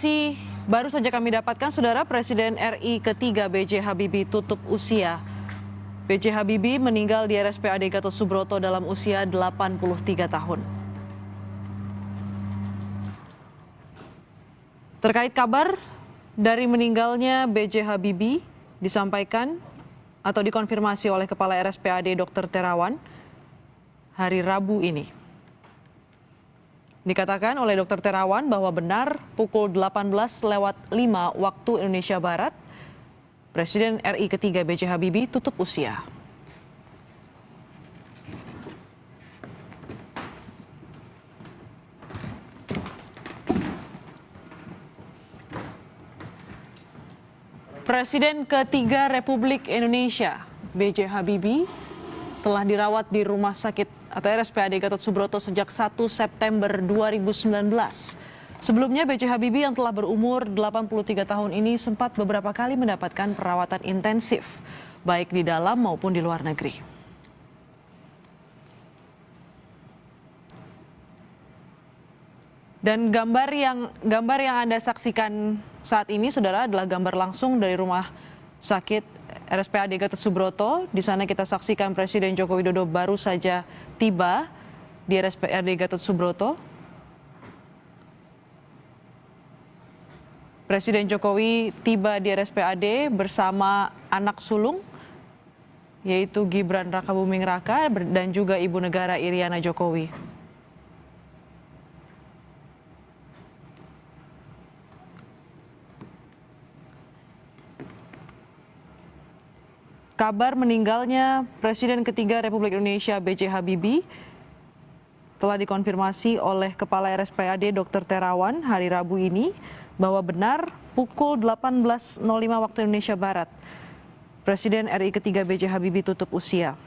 Informasi baru saja kami dapatkan, Saudara. Presiden RI ketiga B.J. Habibie tutup usia. B.J. Habibie meninggal di RSPAD Gatot Subroto dalam usia 83 tahun. Terkait kabar dari meninggalnya B.J. Habibie disampaikan atau dikonfirmasi oleh Kepala RSPAD Dr. Terawan hari Rabu ini. Dikatakan oleh Dr. Terawan bahwa benar pukul 18:05 waktu Indonesia Barat, Presiden RI ketiga B.J. Habibie tutup usia. Presiden ketiga Republik Indonesia B.J. Habibie telah dirawat di Rumah Sakit atau RSPAD Gatot Subroto sejak 1 September 2019. Sebelumnya B.J. Habibie yang telah berumur 83 tahun ini sempat beberapa kali mendapatkan perawatan intensif, baik di dalam maupun di luar negeri. Dan gambar yang Anda saksikan saat ini, Saudara, adalah gambar langsung dari Rumah Sakit RSPAD Gatot Subroto. Di sana kita saksikan Presiden Joko Widodo baru saja tiba di RSPAD Gatot Subroto. Presiden Jokowi tiba di RSPAD bersama anak sulung, yaitu Gibran Rakabuming Raka dan juga Ibu Negara Iriana Jokowi. Kabar meninggalnya Presiden ketiga Republik Indonesia B.J. Habibie telah dikonfirmasi oleh Kepala RSPAD Dr. Terawan hari Rabu ini bahwa benar pukul 18:05 waktu Indonesia Barat, Presiden RI ketiga B.J. Habibie tutup usia.